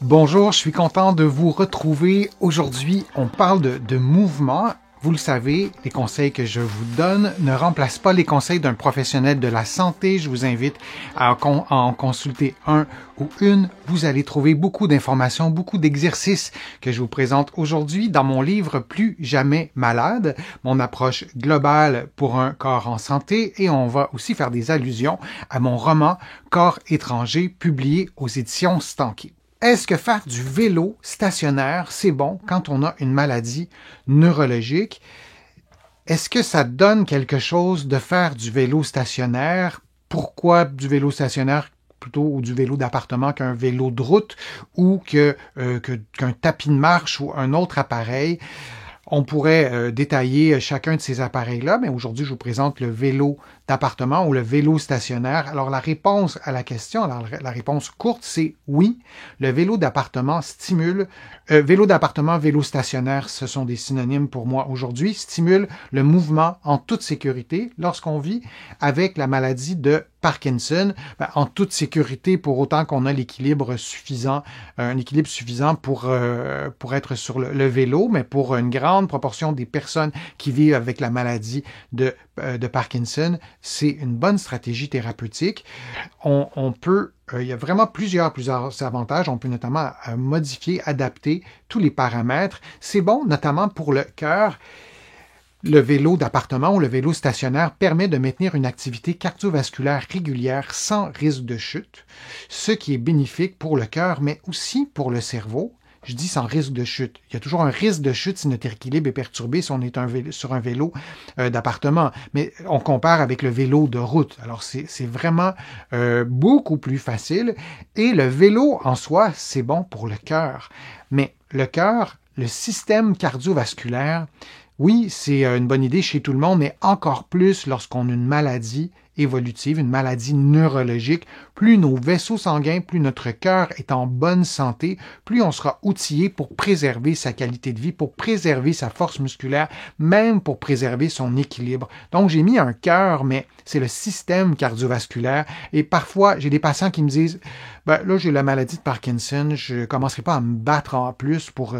Bonjour, je suis content de vous retrouver. Aujourd'hui, on parle de mouvement. Vous le savez, les conseils que je vous donne ne remplacent pas les conseils d'un professionnel de la santé. Je vous invite à en consulter un ou une. Vous allez trouver beaucoup d'informations, beaucoup d'exercices que je vous présente aujourd'hui dans mon livre Plus jamais malade, mon approche globale pour un corps en santé, et on va aussi faire des allusions à mon roman Corps étranger, publié aux éditions Stanké. Est-ce que faire du vélo stationnaire, c'est bon quand on a une maladie neurologique? Est-ce que ça donne quelque chose de faire du vélo stationnaire? Pourquoi du vélo stationnaire plutôt ou du vélo d'appartement qu'un vélo de route ou qu'un tapis de marche ou un autre appareil? On pourrait détailler chacun de ces appareils-là, mais aujourd'hui, je vous présente le vélo d'appartement ou le vélo stationnaire. Alors, la réponse à la question, la réponse courte, c'est oui. Le vélo d'appartement stimule, vélo d'appartement, vélo stationnaire, ce sont des synonymes pour moi aujourd'hui, stimule le mouvement en toute sécurité lorsqu'on vit avec la maladie de Parkinson, en toute sécurité pour autant qu'on a l'équilibre suffisant, un équilibre suffisant pour être sur le vélo, mais pour une grande proportion des personnes qui vivent avec la maladie de Parkinson, c'est une bonne stratégie thérapeutique. On peut il y a vraiment plusieurs avantages. On peut notamment modifier, adapter tous les paramètres. C'est bon, notamment pour le cœur. Le vélo d'appartement ou le vélo stationnaire permet de maintenir une activité cardiovasculaire régulière sans risque de chute, ce qui est bénéfique pour le cœur, mais aussi pour le cerveau. Je dis sans risque de chute. Il y a toujours un risque de chute si notre équilibre est perturbé, si on est sur un vélo d'appartement. Mais on compare avec le vélo de route. Alors, c'est vraiment beaucoup plus facile. Et le vélo, en soi, c'est bon pour le cœur. Mais le cœur, le système cardiovasculaire, oui, c'est une bonne idée chez tout le monde, mais encore plus lorsqu'on a une maladie évolutive, une maladie neurologique. Plus nos vaisseaux sanguins, plus notre cœur est en bonne santé, plus on sera outillé pour préserver sa qualité de vie, pour préserver sa force musculaire, même pour préserver son équilibre. Donc, j'ai mis un cœur, mais c'est le système cardiovasculaire. Et parfois, j'ai des patients qui me disent, là, j'ai la maladie de Parkinson, je ne commencerai pas à me battre en plus pour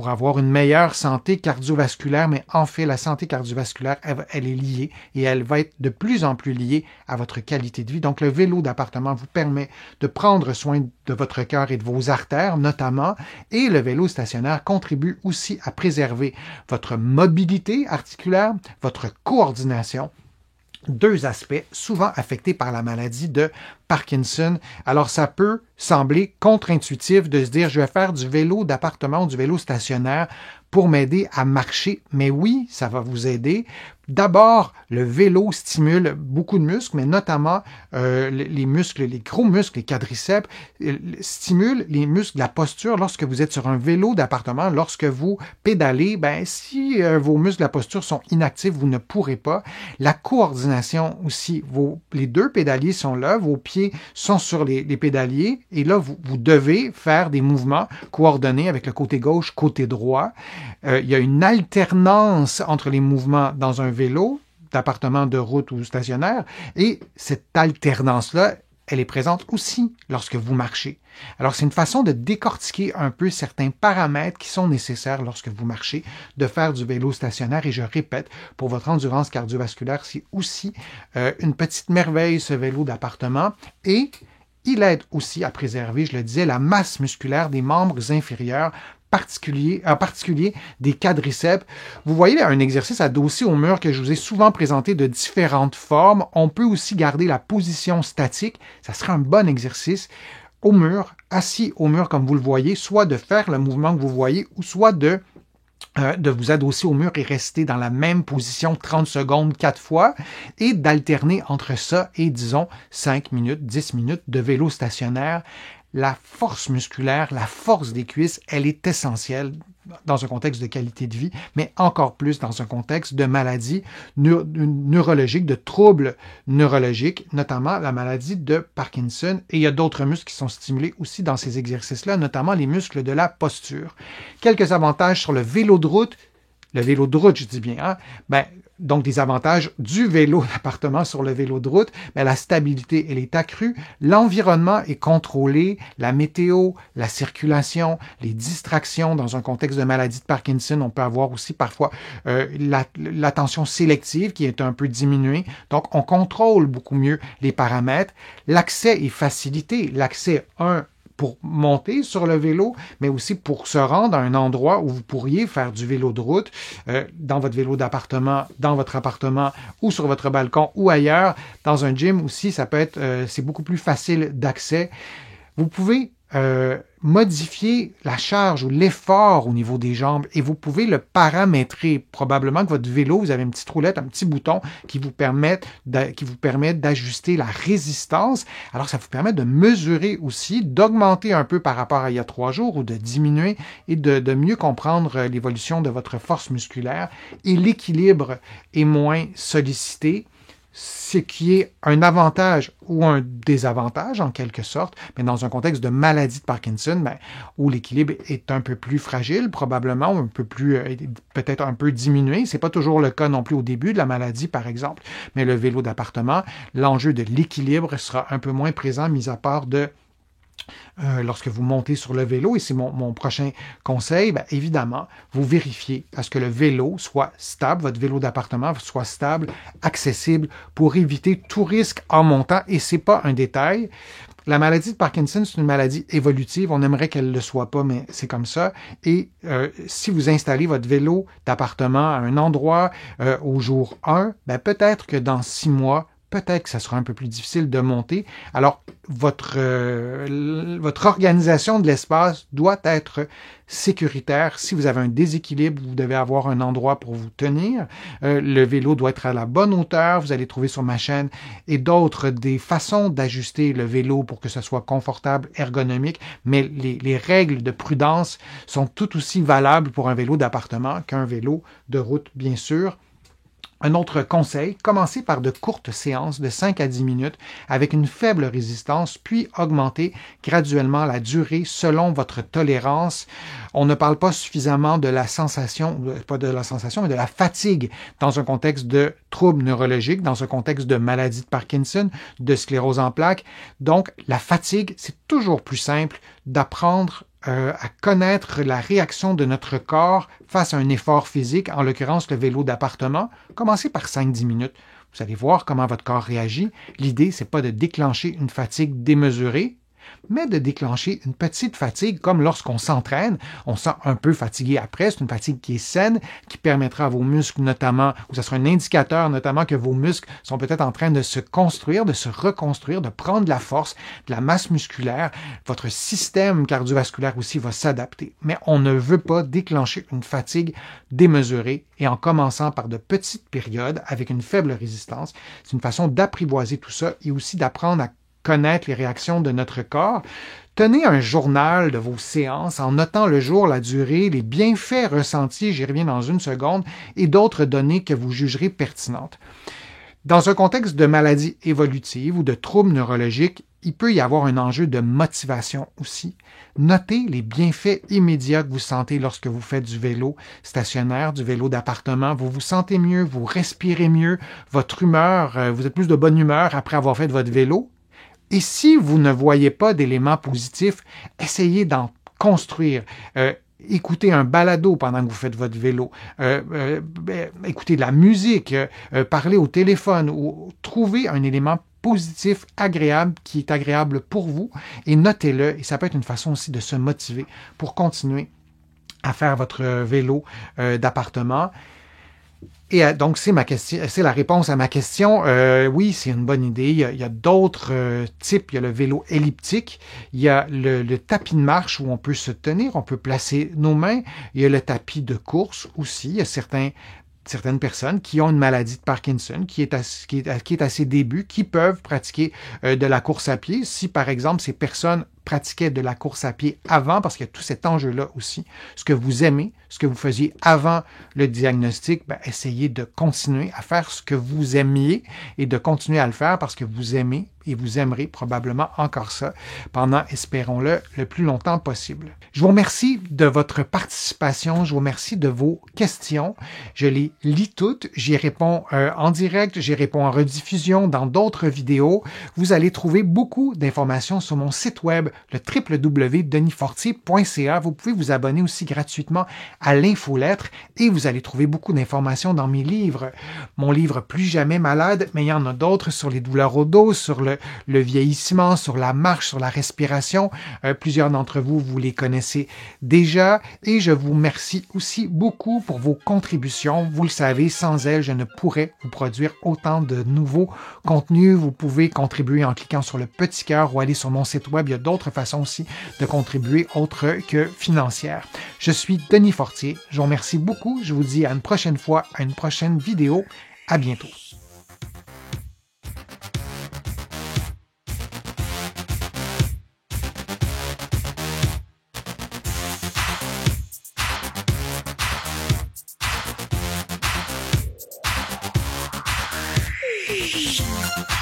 avoir une meilleure santé cardiovasculaire, mais en fait, la santé cardiovasculaire, elle est liée et elle va être de plus en plus liée à votre qualité de vie. Donc, le vélo d'appartement vous permet de prendre soin de votre cœur et de vos artères, notamment, et le vélo stationnaire contribue aussi à préserver votre mobilité articulaire, votre coordination. Deux aspects souvent affectés par la maladie de Parkinson. Alors, ça peut sembler contre-intuitif de se dire, je vais faire du vélo d'appartement ou du vélo stationnaire pour m'aider à marcher. Mais oui, ça va vous aider. D'abord, le vélo stimule beaucoup de muscles, mais notamment les muscles, les gros muscles, les quadriceps, stimulent les muscles de la posture lorsque vous êtes sur un vélo d'appartement. Lorsque vous pédalez, si vos muscles de la posture sont inactifs, vous ne pourrez pas. La coordination aussi, les deux pédaliers sont là, vos pieds sont sur les pédaliers, et là, vous devez faire des mouvements coordonnés avec le côté gauche, côté droit. Il y a une alternance entre les mouvements dans un vélo, d'appartement, de route ou stationnaire, et cette alternance-là, elle est présente aussi lorsque vous marchez. Alors, c'est une façon de décortiquer un peu certains paramètres qui sont nécessaires lorsque vous marchez, de faire du vélo stationnaire. Et je répète, pour votre endurance cardiovasculaire, c'est aussi une petite merveille, ce vélo d'appartement. Et il aide aussi à préserver, je le disais, la masse musculaire des membres inférieurs, en particulier des quadriceps. Vous voyez un exercice adossé au mur que je vous ai souvent présenté de différentes formes. On peut aussi garder la position statique. Ça serait un bon exercice au mur, assis au mur comme vous le voyez, soit de faire le mouvement que vous voyez, ou soit de vous adosser au mur et rester dans la même position 30 secondes 4 fois, et d'alterner entre ça et, disons, 5 minutes, 10 minutes de vélo stationnaire. La force musculaire, la force des cuisses, elle est essentielle dans un contexte de qualité de vie, mais encore plus dans un contexte de maladie neurologique, de troubles neurologiques, notamment la maladie de Parkinson. Et il y a d'autres muscles qui sont stimulés aussi dans ces exercices-là, notamment les muscles de la posture. Quelques avantages sur le vélo de route. le vélo de route, je dis bien, hein? Ben, donc des avantages du vélo d'appartement sur le vélo de route, mais la stabilité, elle est accrue, l'environnement est contrôlé, la météo, la circulation, les distractions dans un contexte de maladie de Parkinson, on peut avoir aussi parfois l'attention sélective qui est un peu diminuée, donc on contrôle beaucoup mieux les paramètres, l'accès est facilité, l'accès, pour monter sur le vélo, mais aussi pour se rendre à un endroit où vous pourriez faire du vélo de route, dans votre vélo d'appartement, dans votre appartement ou sur votre balcon ou ailleurs. Dans un gym aussi, ça peut être, c'est beaucoup plus facile d'accès. Vous pouvez modifier la charge ou l'effort au niveau des jambes et vous pouvez le paramétrer. Probablement que votre vélo, vous avez une petite roulette, un petit bouton qui vous permet d'ajuster la résistance. Alors, ça vous permet de mesurer aussi, d'augmenter un peu par rapport à il y a 3 jours ou de diminuer et de mieux comprendre l'évolution de votre force musculaire. Et l'équilibre est moins sollicité, ce qui est un avantage ou un désavantage en quelque sorte, mais dans un contexte de maladie de Parkinson, où l'équilibre est un peu plus fragile, probablement, ou un peu plus, peut-être un peu diminué. C'est pas toujours le cas non plus au début de la maladie, par exemple, mais le vélo d'appartement, l'enjeu de l'équilibre sera un peu moins présent, mis à part lorsque vous montez sur le vélo, et c'est mon prochain conseil, évidemment, vous vérifiez à ce que le vélo soit stable, votre vélo d'appartement soit stable, accessible, pour éviter tout risque en montant, et c'est pas un détail. La maladie de Parkinson, c'est une maladie évolutive. On aimerait qu'elle ne le soit pas, mais c'est comme ça. Et si vous installez votre vélo d'appartement à un endroit au jour 1, peut-être que dans 6 mois, peut-être que ça sera un peu plus difficile de monter. Alors, votre organisation de l'espace doit être sécuritaire. Si vous avez un déséquilibre, vous devez avoir un endroit pour vous tenir. Le vélo doit être à la bonne hauteur. Vous allez trouver sur ma chaîne et d'autres des façons d'ajuster le vélo pour que ce soit confortable, ergonomique. Mais les règles de prudence sont tout aussi valables pour un vélo d'appartement qu'un vélo de route, bien sûr. Un autre conseil, commencez par de courtes séances de 5 à 10 minutes avec une faible résistance, puis augmentez graduellement la durée selon votre tolérance. On ne parle pas suffisamment de la sensation, pas de la sensation, mais de la fatigue dans un contexte de troubles neurologiques, dans un contexte de maladie de Parkinson, de sclérose en plaques. Donc, la fatigue, c'est toujours plus simple d'apprendre à connaître la réaction de notre corps face à un effort physique, en l'occurrence le vélo d'appartement. Commencez par 5-10 minutes. Vous allez voir comment votre corps réagit. L'idée, c'est pas de déclencher une fatigue démesurée, mais de déclencher une petite fatigue, comme lorsqu'on s'entraîne, on se sent un peu fatigué après, c'est une fatigue qui est saine, qui permettra à vos muscles notamment, ou ça sera un indicateur notamment que vos muscles sont peut-être en train de se construire, de se reconstruire, de prendre de la force, de la masse musculaire. Votre système cardiovasculaire aussi va s'adapter. Mais on ne veut pas déclencher une fatigue démesurée et en commençant par de petites périodes avec une faible résistance. C'est une façon d'apprivoiser tout ça et aussi d'apprendre à connaître les réactions de notre corps. Tenez un journal de vos séances en notant le jour, la durée, les bienfaits ressentis, j'y reviens dans une seconde, et d'autres données que vous jugerez pertinentes. Dans un contexte de maladie évolutive ou de troubles neurologiques, il peut y avoir un enjeu de motivation aussi. Notez les bienfaits immédiats que vous sentez lorsque vous faites du vélo stationnaire, du vélo d'appartement. Vous vous sentez mieux, vous respirez mieux, votre humeur, vous êtes plus de bonne humeur après avoir fait de votre vélo. Et si vous ne voyez pas d'éléments positifs, essayez d'en construire. Écoutez un balado pendant que vous faites votre vélo. Écoutez de la musique, parlez au téléphone ou trouvez un élément positif, agréable, qui est agréable pour vous et notez-le. Et ça peut être une façon aussi de se motiver pour continuer à faire votre vélo d'appartement. Et donc, c'est la réponse à ma question. Oui, c'est une bonne idée. Il y a d'autres types. Il y a le vélo elliptique. Il y a le tapis de marche où on peut se tenir, on peut placer nos mains. Il y a le tapis de course aussi. Il y a certaines personnes qui ont une maladie de Parkinson, qui est à ses débuts, qui peuvent pratiquer de la course à pied. Si, par exemple, ces personnes pratiquaient de la course à pied avant, parce qu'il y a tout cet enjeu-là aussi, ce que vous aimez, ce que vous faisiez avant le diagnostic, essayez de continuer à faire ce que vous aimiez et de continuer à le faire parce que vous aimez et vous aimerez probablement encore ça pendant, espérons-le, le plus longtemps possible. Je vous remercie de votre participation, je vous remercie de vos questions. Je les lis toutes, j'y réponds en direct, j'y réponds en rediffusion dans d'autres vidéos. Vous allez trouver beaucoup d'informations sur mon site web, le www.denisfortier.ca. Vous pouvez vous abonner aussi gratuitement à l'infolettre et vous allez trouver beaucoup d'informations dans mes livres. Mon livre Plus jamais malade, mais il y en a d'autres sur les douleurs au dos, sur le vieillissement, sur la marche, sur la respiration. Plusieurs d'entre vous, vous les connaissez déjà et je vous remercie aussi beaucoup pour vos contributions. Vous le savez, sans elles, je ne pourrais vous produire autant de nouveaux contenus. Vous pouvez contribuer en cliquant sur le petit cœur ou aller sur mon site web. Il y a d'autres façons aussi de contribuer autres que financières. Je suis Denis Fortier. Je vous remercie beaucoup. Je vous dis à une prochaine fois, à une prochaine vidéo. À bientôt. Shh.